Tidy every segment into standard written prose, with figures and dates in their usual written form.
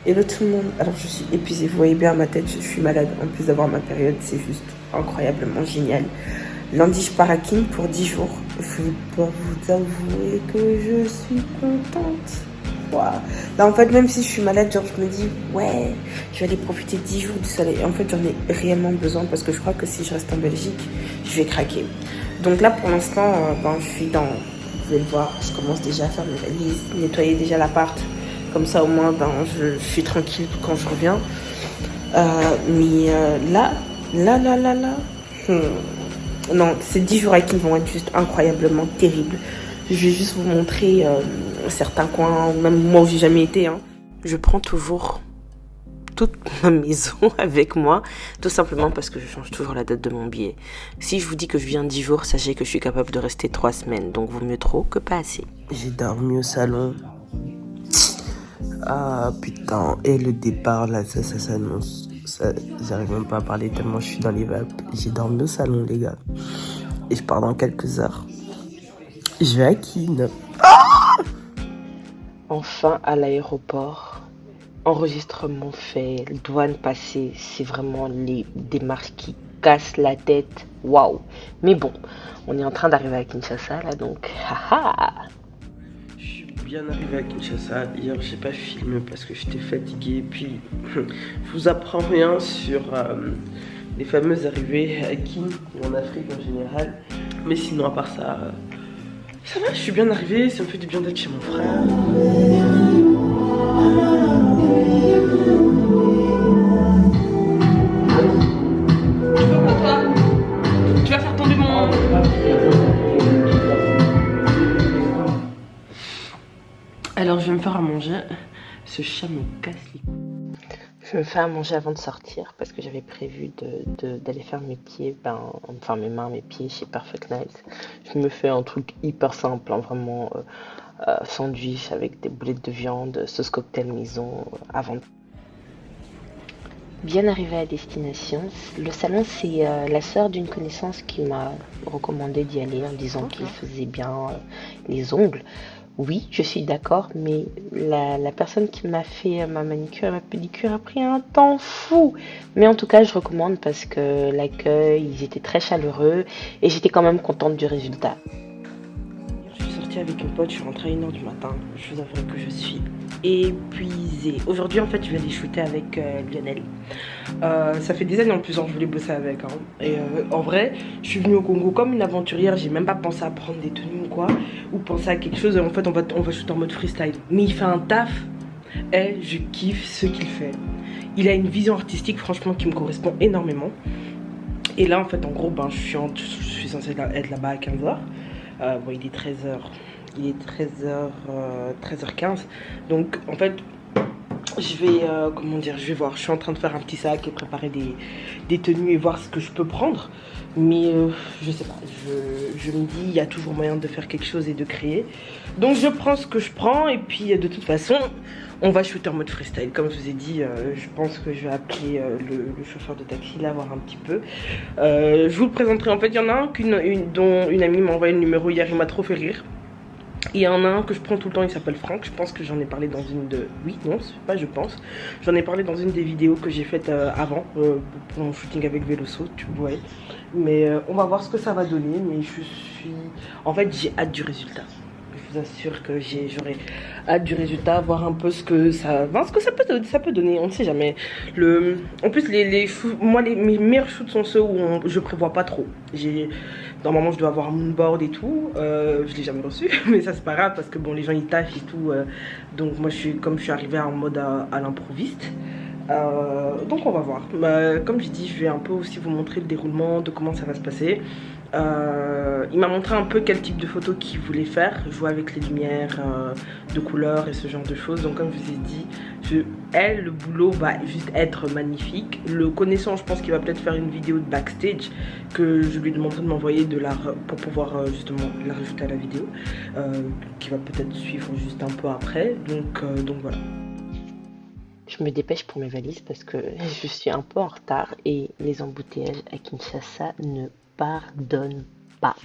Hello tout le monde, alors je suis épuisée, vous voyez bien ma tête, je suis malade, en plus d'avoir ma période, c'est juste incroyablement génial. Lundi je pars à King pour 10 jours, je dois vous avouer que je suis contente. Wow. Là en fait même si je suis malade, genre je me dis ouais, je vais aller profiter 10 jours du soleil. Et en fait j'en ai réellement besoin parce que je crois que si je reste en Belgique, je vais craquer. Donc là pour l'instant, je suis dans, vous pouvez le voir, je commence déjà à faire mes valises, nettoyer déjà l'appart. Comme ça, au moins, je suis tranquille quand je reviens. Là. Non, ces 10 jours avec qui vont être juste incroyablement terribles. Je vais juste vous montrer certains coins, même moi où j'ai jamais été. Hein. Je prends toujours toute ma maison avec moi, tout simplement parce que je change toujours la date de mon billet. Si je vous dis que je viens 10 jours, sachez que je suis capable de rester 3 semaines. Donc, vaut mieux trop que pas assez. J'ai dormi au salon. Ah putain, et le départ là, ça s'annonce. J'arrive même pas à parler tellement je suis dans les vapes. J'ai dormi au salon, les gars. Et je pars dans quelques heures. Je vais à Keene. Enfin à l'aéroport. Enregistrement fait, douane passée. C'est vraiment les démarches qui cassent la tête. Waouh! Mais bon, on est en train d'arriver à Kinshasa là donc. Haha! Bien arrivé à Kinshasa. Hier, j'ai pas filmé parce que j'étais fatigué. Puis, je vous apprends rien sur les fameuses arrivées à Kin ou en Afrique en général. Mais sinon, à part ça, ça va. Je suis bien arrivé. Ça me fait du bien d'être chez mon frère. Tu vas faire tomber mon... Alors je vais me faire à manger. Ce chat me casse les couilles. Je me fais à manger avant de sortir parce que j'avais prévu d'aller faire mes pieds, enfin mes mains, mes pieds chez Perfect Nails. Je me fais un truc hyper simple, hein, vraiment sandwich avec des boulettes de viande, sauce cocktail maison avant. Bien arrivé à destination, le salon c'est la sœur d'une connaissance qui m'a recommandé d'y aller en disant qu'il faisait bien les ongles. Oui, je suis d'accord, mais la personne qui m'a fait ma manicure et ma pédicure a pris un temps fou. Mais en tout cas, je recommande parce que l'accueil, ils étaient très chaleureux et j'étais quand même contente du résultat. Je suis sortie avec une pote, je suis rentrée à 1h du matin. Je vous avouerai que je suis épuisée. Aujourd'hui, en fait, je vais aller shooter avec Lionel. Ça fait des années en plus que je voulais bosser avec. Hein. Et en vrai, je suis venue au Congo comme une aventurière. J'ai même pas pensé à prendre des tenues ou quoi, ou penser à quelque chose. En fait, on va shooter en mode freestyle. Mais il fait un taf. Et je kiffe ce qu'il fait. Il a une vision artistique, franchement, qui me correspond énormément. Et là, en fait, en gros, je suis censée être là-bas à 15h. Bon, il est 13h. Il est 13h15. Donc, en fait, je vais, je vais voir. Je suis en train de faire un petit sac et préparer des tenues et voir ce que je peux prendre. Mais je sais pas, je me dis, il y a toujours moyen de faire quelque chose et de créer. Donc, je prends ce que je prends et puis de toute façon, on va shooter en mode freestyle. Comme je vous ai dit, je pense que je vais appeler le chauffeur de taxi là, voir un petit peu. Je vous le présenterai. En fait, il y en a un dont une amie m'a envoyé le numéro hier, il m'a trop fait rire. Il y en a un que je prends tout le temps, il s'appelle Franck. Je pense que j'en ai parlé dans une de... Oui, non, c'est pas je pense. J'en ai parlé dans une des vidéos que j'ai faites avant, pour mon shooting avec Veloso, tu vois. Mais on va voir ce que ça va donner. Mais je suis... En fait, j'ai hâte du résultat. Je vous assure que j'aurai hâte du résultat, voir un peu ce que ça peut donner, on ne sait jamais. En plus, mes meilleurs shoots sont ceux où je prévois pas trop. Normalement, je dois avoir un moonboard et tout. Je l'ai jamais reçu, mais ça c'est pas grave parce que bon, les gens ils taffent et tout. Donc moi, comme je suis arrivée en mode à l'improviste. Donc on va voir. Comme je dis, je vais un peu aussi vous montrer le déroulement de comment ça va se passer. Il m'a montré un peu quel type de photo qu'il voulait faire, jouer avec les lumières de couleurs et ce genre de choses. Donc comme je vous ai dit, le boulot va juste être magnifique. Le connaissant, je pense qu'il va peut-être faire une vidéo de backstage que je lui demanderai de m'envoyer pour pouvoir justement la rajouter à la vidéo, qui va peut-être suivre juste un peu après. Donc voilà. Je me dépêche pour mes valises parce que je suis un peu en retard et les embouteillages à Kinshasa ne pardonnent pas.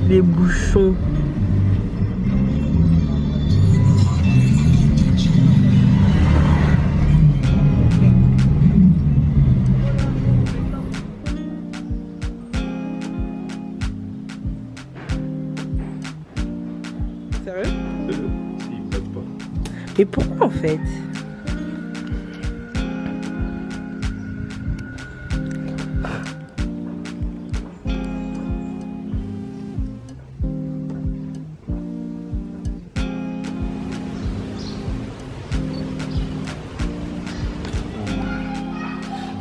Les bouchons. Sérieux? Si, il passe pas. Mais pourquoi en fait?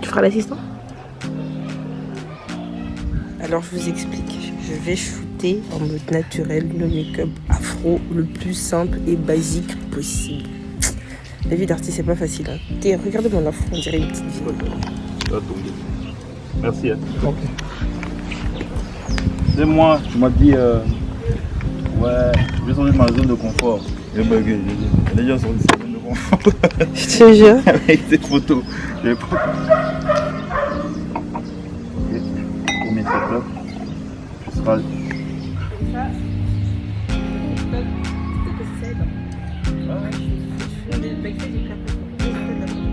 Tu feras l'assistant? Alors je vous explique, je vais shooter en mode naturel le make-up afro le plus simple et basique possible. La vie d'artiste c'est pas facile. Hein. Regarde mon afro, on dirait une petite vie. Ça va tomber. Merci. Hein. Ok. C'est moi, tu m'as dit ouais, je vais sortir de ma zone de confort. Et bah, les gens sont de sa zone de confort. Je te jure. Avec ces photos. Je vais pas. Premier setup. Tu seras.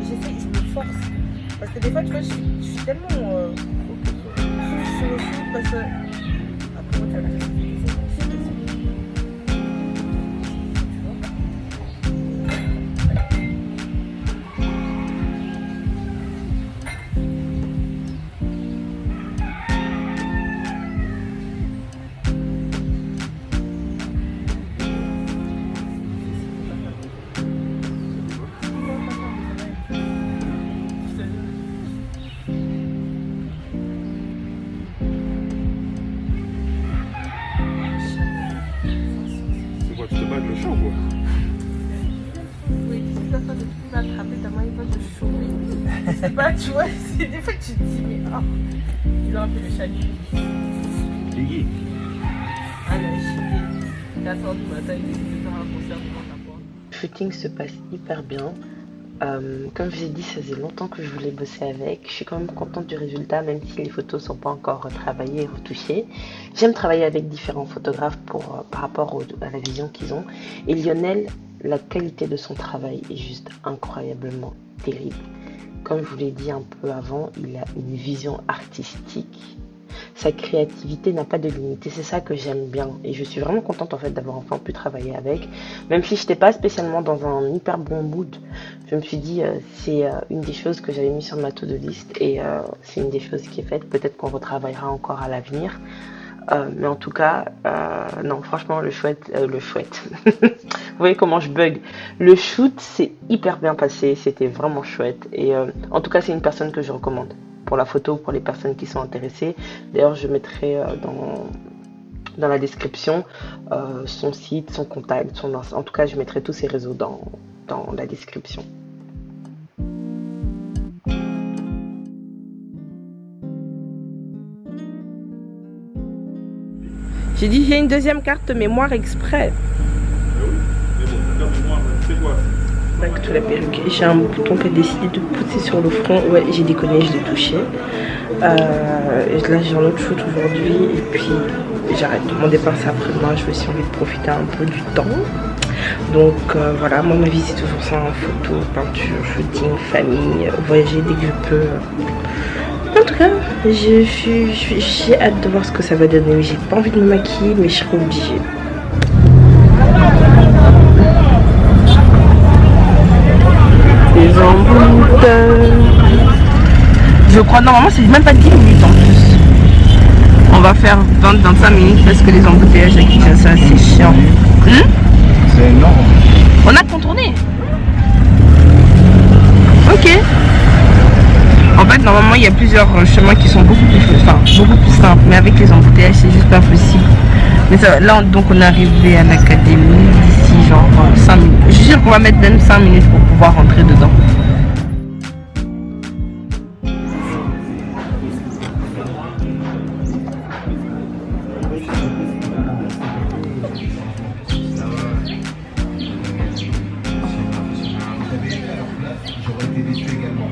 J'essaie, je me force. Parce que des fois, tu vois, je suis tellement sur le shoot parce que. Après, moi, C'est quoi, tu te bats avec le chat ou quoi? oui, c'est ça, de tout attraper ta main, il va te chauffer. C'est pas, tu vois, c'est des fois que tu te dis, mais ah, il a un peu le chalut. Iggy. Ah, là, je suis 4h du matin, il décide de faire un concert devant ta porte. Le shooting se passe hyper bien. Comme je vous ai dit, ça faisait longtemps que je voulais bosser avec. Je suis quand même contente du résultat, même si les photos ne sont pas encore retravaillées et retouchées. J'aime travailler avec différents photographes par rapport à la vision qu'ils ont. Et Lionel, la qualité de son travail est juste incroyablement terrible. Comme je vous l'ai dit un peu avant, il a une vision artistique. Sa créativité n'a pas de limite et c'est ça que j'aime bien. Et je suis vraiment contente en fait d'avoir enfin pu travailler avec. Même si je n'étais pas spécialement dans un hyper bon mood, je me suis dit c'est une des choses que j'avais mis sur ma to-do list et c'est une des choses qui est faite. Peut-être qu'on retravaillera encore à l'avenir. Mais en tout cas, non, franchement, le chouette. Vous voyez comment je bug. Le shoot s'est hyper bien passé, c'était vraiment chouette. Et en tout cas, c'est une personne que je recommande pour la photo, pour les personnes qui sont intéressées. D'ailleurs, je mettrai dans la description son site, son contact, en tout cas, je mettrai tous ses réseaux dans la description. J'ai dit j'ai une deuxième carte mémoire exprès. Mais bon, la carte mémoire, c'est quoi? Back to la perruque. J'ai un bouton qui a décidé de pousser sur le front. Ouais, j'ai déconné, je l'ai touché. Là, j'ai un autre shoot aujourd'hui et puis j'arrête. Mon départ, c'est après-demain. Je vais aussi envie de profiter un peu du temps. Donc voilà, moi, ma vie, c'est toujours ça, hein, photo, peinture, shooting, famille, voyager dès que je peux. En tout cas, j'ai hâte de voir ce que ça va donner. J'ai pas envie de me maquiller, mais je serai obligée. Les embouteillages. Je crois, normalement, c'est même pas 10 minutes en plus. On va faire 20-25 minutes parce que les embouteillages avec ça, c'est chiant. C'est énorme. On a contourné. Ok. En fait, normalement, il y a plusieurs chemins qui sont beaucoup plus simples. Mais avec les embouteillages, c'est juste pas possible. Mais ça, là, donc, on est arrivé à l'académie d'ici genre 5 minutes. Je suis sûre qu'on va mettre même 5 minutes pour pouvoir rentrer dedans. J'aurais été déçu également.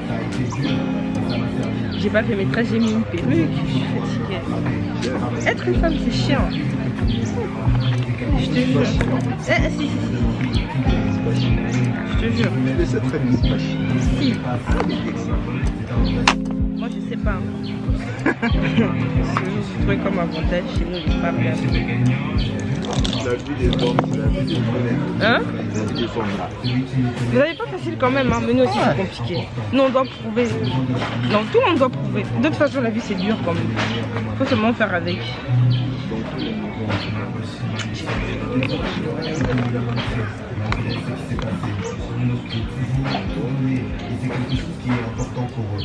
Ça a été dur, mais ça m'a servi. J'ai pas fait mes traits, j'ai mis une perruque, je suis fatiguée. Être une femme, c'est chiant. Je te jure. Si. Je te jure. Mais c'est très bien. Si. Moi, je sais pas. Je trouvais comme avantage chez nous, les femmes. La vie des hommes, la vie des femmes. Hein? La vie des femmes là. Vous n'avez pas facile quand même, hein, mais nous aussi c'est compliqué. Nous on doit prouver. Non, tout le monde doit prouver. De toute façon, la vie c'est dur quand même. Faut seulement faire avec. Ce qui est important pour eux.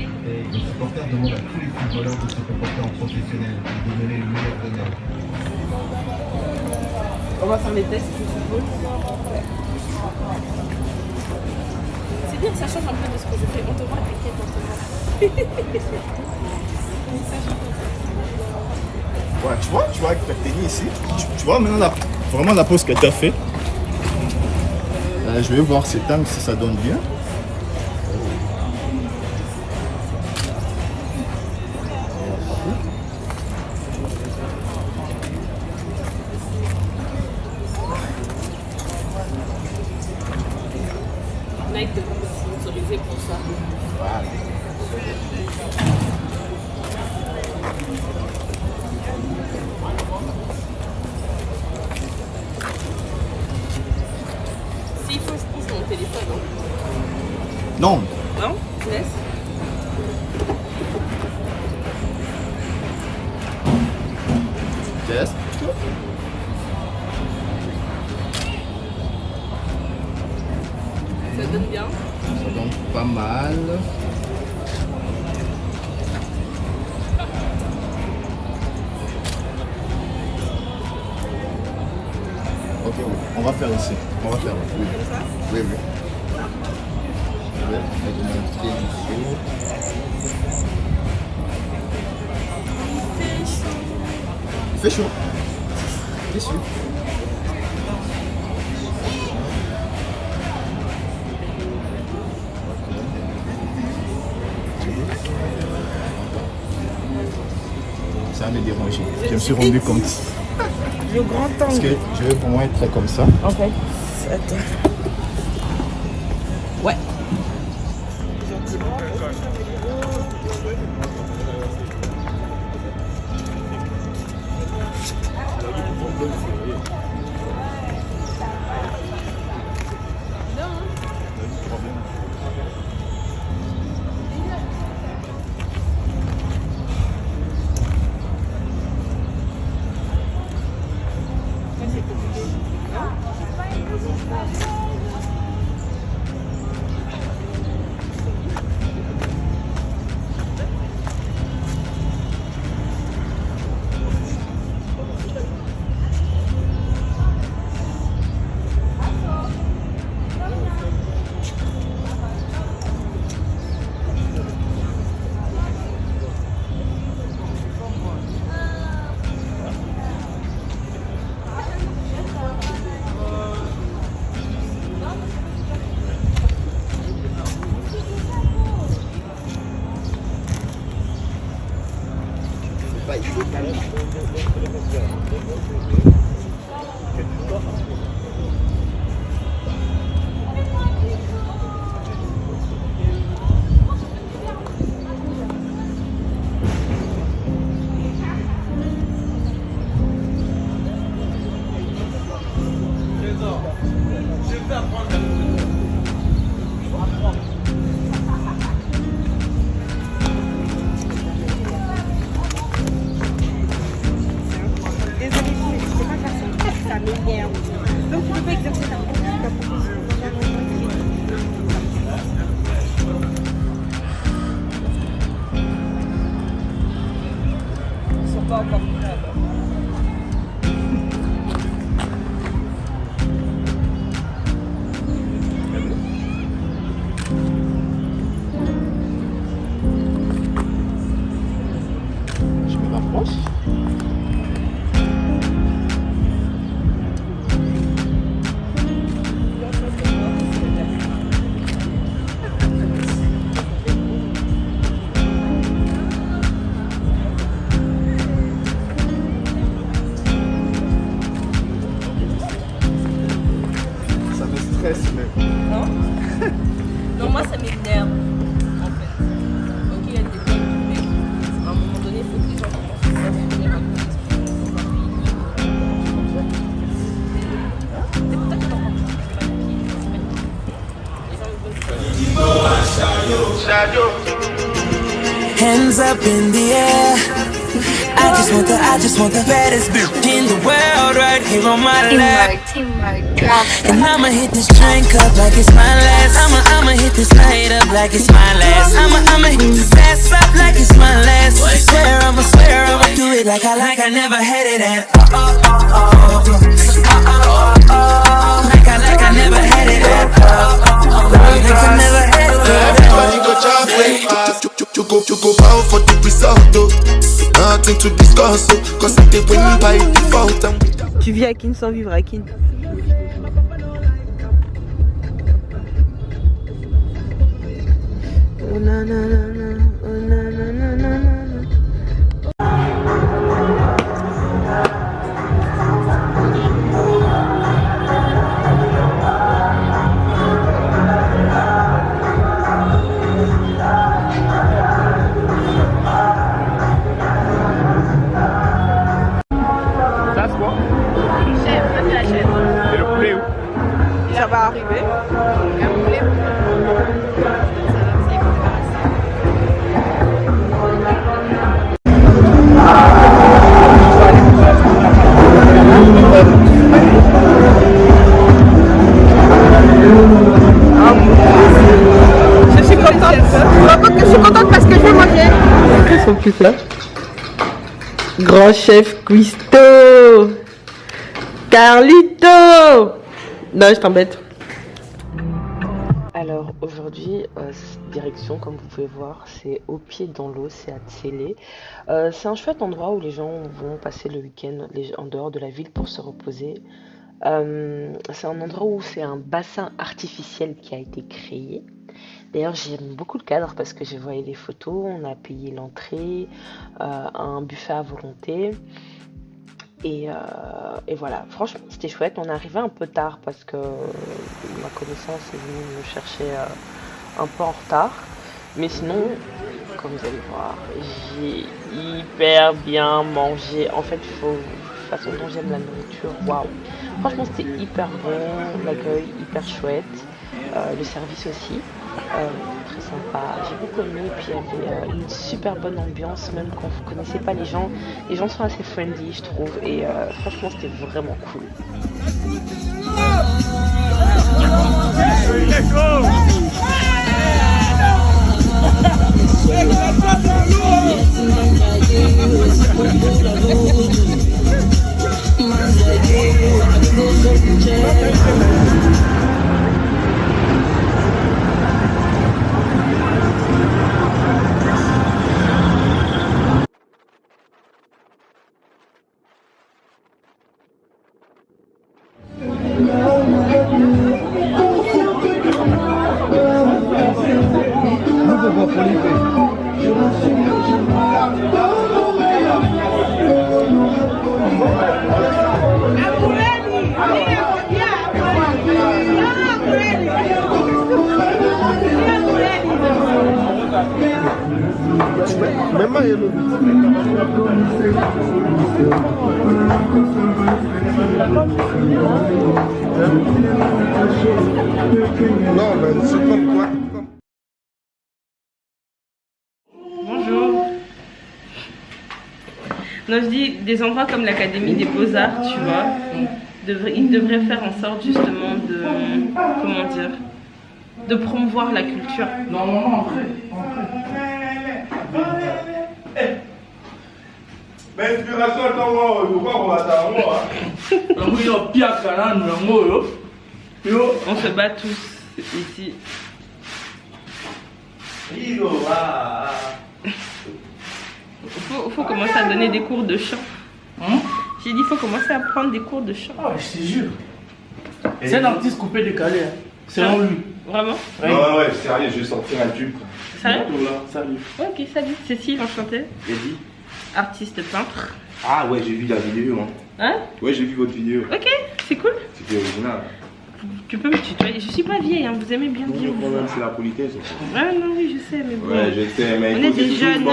Les supporters demandent à tous les footballeurs de se comporter en professionnels et de donner le meilleur d'eux-mêmes. On va faire les tests de football. C'est bien, ça change un peu de ce que je fais. On te voit, t'inquiète, on te voit. Ouais, tu vois, avec ta tenue ici, tu vois maintenant vraiment la pose que tu as fait. Je vais voir cet angle si ça donne bien. Nike devrait me sponsoriser pour ça. S'il faut, je pousse mon téléphone. Hein. Non. Non? Laisse. Test. Ça donne bien. Ça donne pas mal. Ok, oui. On va faire ici. On va faire là. Oui. Comme ça? Oui, oui. Je vais montrer ici. Il fait chaud. Bien sûr. Ça va me déranger. Je me suis rendu compte. Le grand Parce que angle. je vais vraiment être comme ça. En fait, attends. Ouais. Je me rapproche. hands up in the air. I just want the baddest bitch in the world right here on my lap. And I'ma hit this drink up like it's my last. I'ma hit this night up like it's my last. I'ma hit this ass up like it's my last. Swear I'ma do it like I never had it at. Like I never had it at. Like I never had it at. Everybody go chop breakfast. You go bow for the result, though. Nothing to discuss, oh, cause I did win by default. Tu vis à Kin sans vivre à Kin. Oh na na na na, oh na na na na na. Ça va arriver. Je suis contente. Je suis contente parce que je vais manger. Ils sont plus là. Grand chef Cuisto. Carlito. Non, je t'embête. Alors aujourd'hui, direction, comme vous pouvez voir, c'est au pied dans l'eau, c'est à Tsélé. C'est un chouette endroit où les gens vont passer le week-end en dehors de la ville pour se reposer. C'est un endroit où c'est un bassin artificiel qui a été créé. D'ailleurs, j'aime beaucoup le cadre parce que j'ai vu les photos, on a payé l'entrée, un buffet à volonté. Et voilà, franchement c'était chouette. On est arrivé un peu tard parce que ma connaissance est venue me chercher un peu en retard. Mais sinon, comme vous allez voir, j'ai hyper bien mangé. En fait, la façon dont j'aime la nourriture, waouh. Franchement c'était hyper bon, l'accueil hyper chouette, le service aussi. Très sympa, j'ai beaucoup aimé, et puis il y avait une super bonne ambiance, même quand vous ne connaissez pas les gens sont assez friendly je trouve, et franchement c'était vraiment cool. Non, mais c'est comme quoi. Bonjour. Non, je dis des endroits comme l'Académie des Beaux-Arts, tu vois, ils devraient faire en sorte justement de, comment dire, de promouvoir la culture. Non, mais inspiration, on se bat tous ici. Faut commencer à donner des cours de chant. J'ai dit, il faut commencer à prendre des cours de chant. Ah, je te jure. C'est un artiste coupé décalé, hein. Selon lui. Vraiment? Ouais, sérieux, je vais sortir un tube. Sérieux? Salut. Ok, salut. Cécile, enchantée. Eddie. Artiste peintre. Ah ouais, j'ai vu la vidéo. Hein? Ouais, j'ai vu votre vidéo. Ok, c'est cool. C'était original. Tu peux me tutoyer. Je suis pas vieille, hein. Vous aimez bien dire. Le problème, c'est la politesse. Ouais, non, oui, je sais, mais bon. Ouais, je sais, mais on est des jeunes.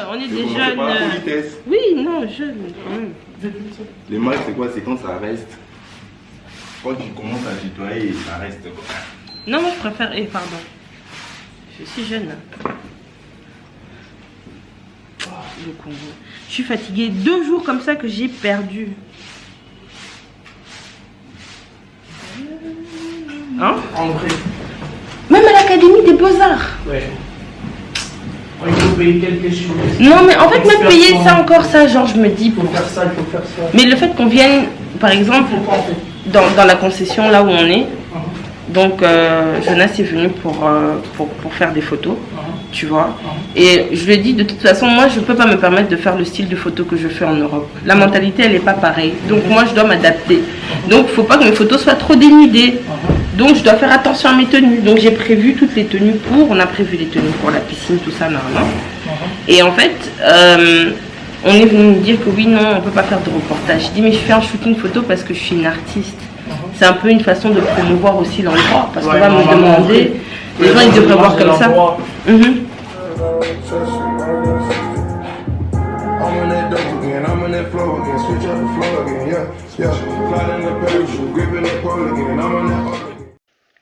On est des jeunes. Pas la politesse. Oui, non, jeunes, quand même. Le mal, c'est quoi? C'est quand ça reste. Quand tu commences à tutoyer, ça reste quoi. Non, moi je préfère. Pardon. Je suis jeune. le Congo. Je suis fatiguée. 2 jours comme ça que j'ai perdu. Hein? En vrai. Même à l'Académie des Beaux-Arts. Ouais. Il faut payer quelque chose. Non, mais en fait, même payer ça encore, ça, genre, je me dis. Il faut faire ça, il faut faire ça. Mais le fait qu'on vienne, par exemple, dans la concession là où on est, donc Jonas est venu pour faire des photos, tu vois. Et je lui ai dit, de toute façon, moi, je ne peux pas me permettre de faire le style de photo que je fais en Europe. La mentalité, elle n'est pas pareille. Donc, moi, je dois m'adapter. Donc, il ne faut pas que mes photos soient trop dénudées. Donc, je dois faire attention à mes tenues. Donc, j'ai prévu toutes les tenues on a prévu les tenues pour la piscine, tout ça, normalement. Et en fait, on est venu me dire que oui, non, on ne peut pas faire de reportage. Je dis, mais je fais un shooting photo parce que je suis une artiste. C'est un peu une façon de promouvoir aussi l'endroit. Parce qu'on va me demander, les gens, ils devraient voir comme ça.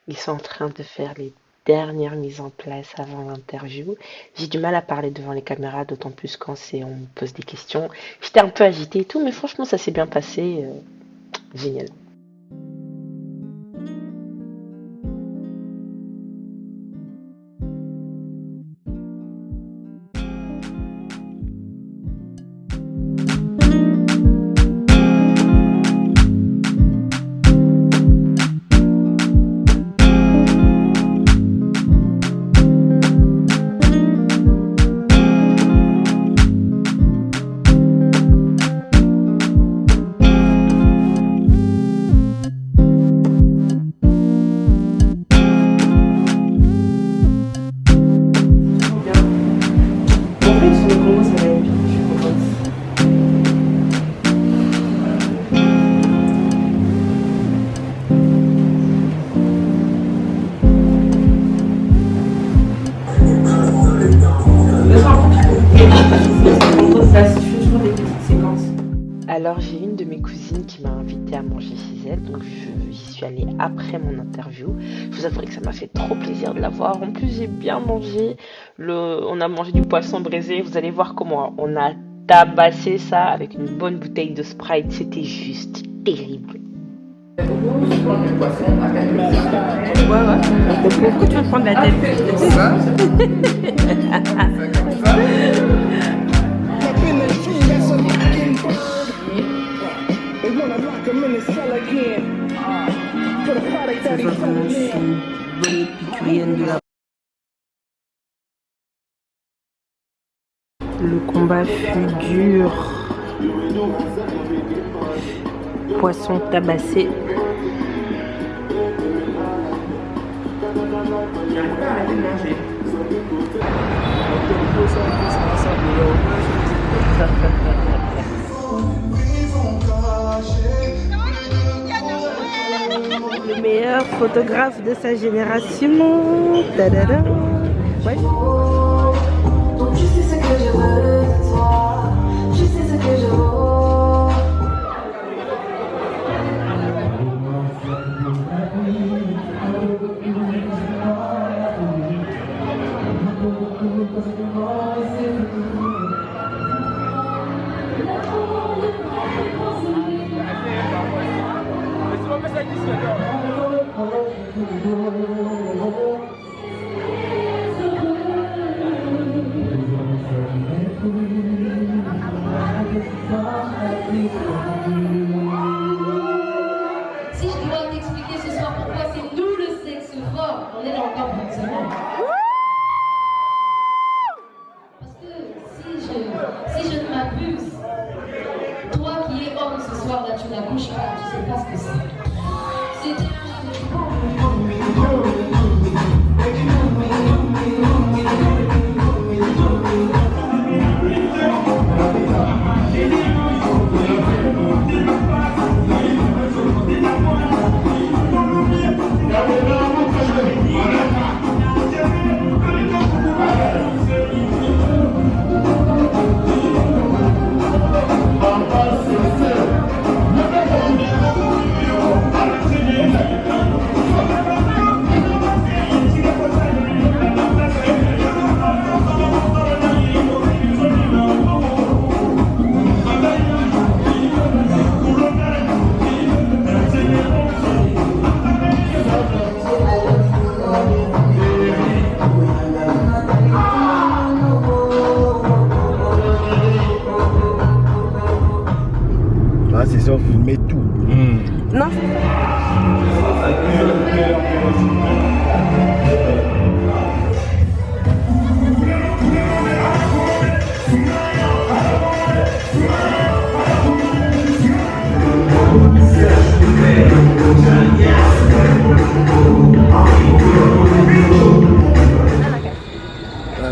Ils sont en train de faire les dernières mises en place avant l'interview. J'ai du mal à parler devant les caméras, d'autant plus quand on me pose des questions. J'étais un peu agitée et tout, mais franchement, ça s'est bien passé. Génial. Alors j'ai une de mes cousines qui m'a invitée à manger chez elle, donc j'y suis allée après mon interview. Je vous avouerai que ça m'a fait trop plaisir de la voir. En plus j'ai bien mangé, on a mangé du poisson braisé, vous allez voir comment on a tabassé ça avec une bonne bouteille de Sprite, c'était juste terrible. Pourquoi tu veux prendre la tête? Le combat fut dur. Poisson tabassé. Le meilleur photographe de sa génération. Tadada. Ouais. Je sais ce que je veux de toi. Je sais ce que je veux. Si je dois t'expliquer ce soir pourquoi c'est nous le sexe fort, on est dans le corps fonctionnement. Parce que si je ne m'abuse, toi qui es homme ce soir là, tu n'accouches pas, tu sais pas ce que c'est. C'est ils ont filmé tout. Non.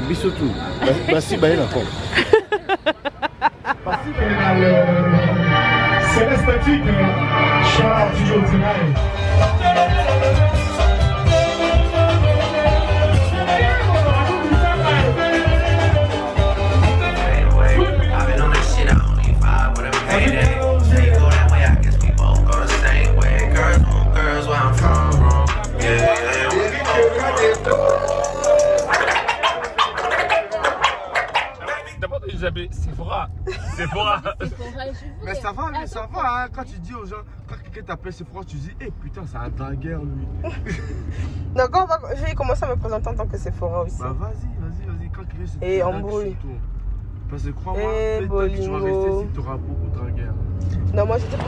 Bisous. Merci, Baye la forme. C'est l'esthétique de Charles du Sephora. Mais ça va, hein. Quand tu dis aux gens, quand quelqu'un t'appelle Sephora, tu dis, eh putain, c'est un dragueur lui. Donc je vais commencer à me présenter en tant que Sephora aussi. Bah vas-y, quand quelqu'un se et embrouille. Parce que crois-moi, peut-être que tu vas rester si tu auras beaucoup de dragueurs. Non, moi j'étais pas.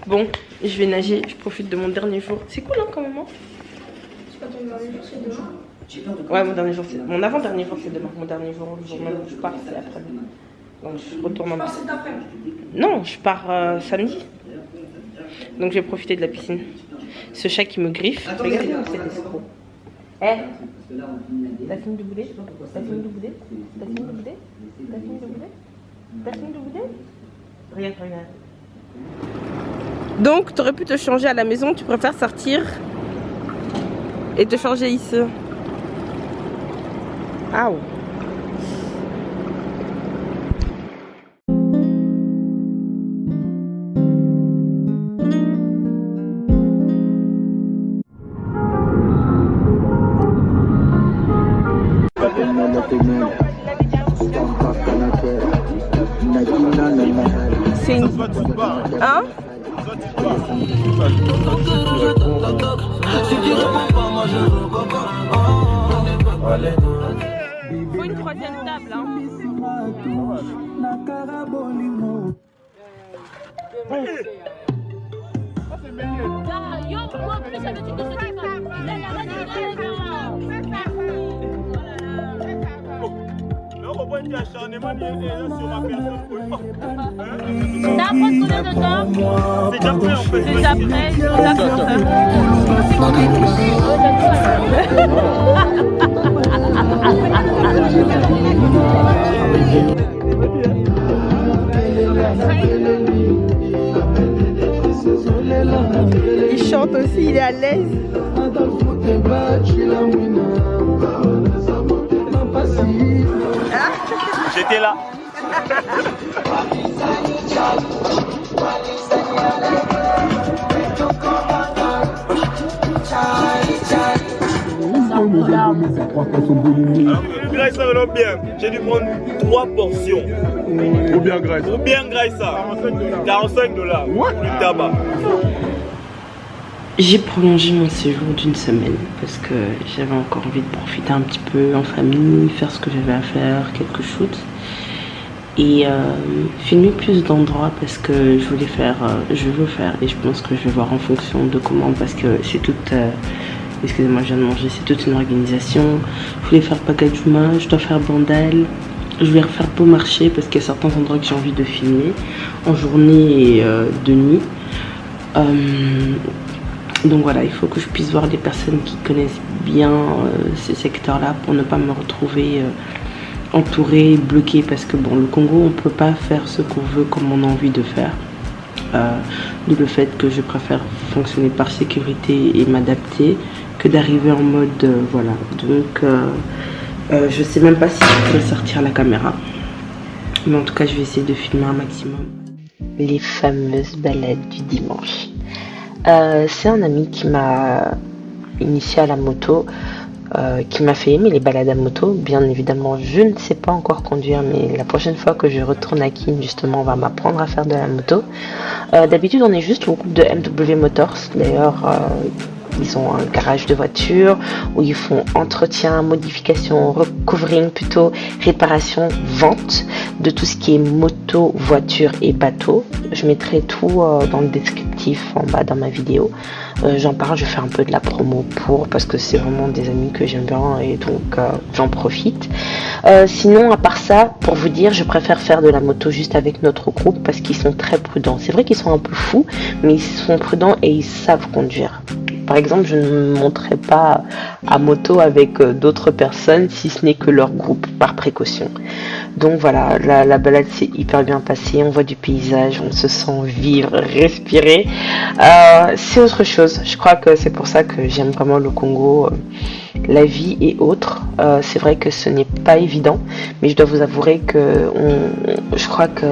Bon, je vais nager, je profite de mon dernier jour. C'est cool hein quand même. C'est pas ton dernier jour, c'est demain. Ouais, mon dernier jour, c'est mon avant-dernier jour, c'est demain. Mon dernier jour, le jour même où je pars, c'est après-demain. Donc je retourne en piscine. Non, je pars samedi. Donc je vais profiter de la piscine. Ce chat qui me griffe. Regardez cet escroc. T'as fini de bouler? Regarde. Donc, tu aurais pu te changer à la maison, tu préfères sortir et te changer ici. Ah ouais. C'est une... Hein? Faut une troisième table, hein. Il chante aussi, il est à l'aise. J'étais là. Graisse ça va bien. J'ai dû prendre 3 portions. Ou bien graisse. Ou bien graisse ça. 45 $. Du tabac. J'ai prolongé mon séjour d'une semaine parce que j'avais encore envie de profiter un petit peu en famille, faire ce que j'avais à faire, quelques shoots. Et filmer plus d'endroits parce que je veux faire et je pense que je vais voir en fonction de comment, parce que c'est toute excusez-moi, je viens de manger, c'est toute une organisation. Je voulais faire Pagajuma, je dois faire Bandal, je vais refaire Beaumarchais parce qu'il y a certains endroits que j'ai envie de filmer en journée et de nuit. Donc voilà, il faut que je puisse voir des personnes qui connaissent bien ces secteurs-là pour ne pas me retrouver entourée, bloquée, parce que bon, le Congo, on peut pas faire ce qu'on veut comme on a envie de faire. D'où le fait que je préfère fonctionner par sécurité et m'adapter que d'arriver en mode voilà. Donc je sais même pas si je peux sortir la caméra, mais en tout cas je vais essayer de filmer un maximum. Les fameuses balades du dimanche. C'est un ami qui m'a initié à la moto. qui m'a fait aimer les balades à moto. Bien évidemment, je ne sais pas encore conduire, mais la prochaine fois que je retourne à Keene, justement, on va m'apprendre à faire de la moto. D'habitude, on est juste au groupe de MW Motors. D'ailleurs, ils ont un garage de voiture où ils font entretien, modification, recovering plutôt, réparation, vente de tout ce qui est moto, voiture et bateau. Je mettrai tout dans le descriptif en bas dans ma vidéo. J'en parle, je fais un peu de la promo parce que c'est vraiment des amis que j'aime bien et donc j'en profite. Sinon, à part ça, pour vous dire, je préfère faire de la moto juste avec notre groupe parce qu'ils sont très prudents. C'est vrai qu'ils sont un peu fous, mais ils sont prudents et ils savent conduire. Par exemple, je ne me monterai pas à moto avec d'autres personnes si ce n'est que leur groupe, par précaution. Donc voilà, la balade s'est hyper bien passée, on voit du paysage, on se sent vivre, respirer. C'est autre chose, je crois que c'est pour ça que j'aime vraiment le Congo, la vie et autres. C'est vrai que ce n'est pas évident, mais je dois vous avouer que je crois qu'il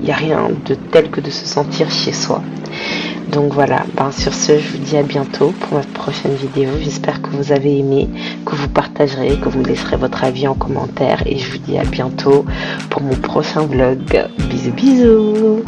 n'y a rien de tel que de se sentir chez soi. Donc voilà, sur ce, je vous dis à bientôt pour ma prochaine vidéo. J'espère que vous avez aimé, que vous partagerez, que vous me laisserez votre avis en commentaire. Et je vous dis à bientôt pour mon prochain vlog. Bisous bisous.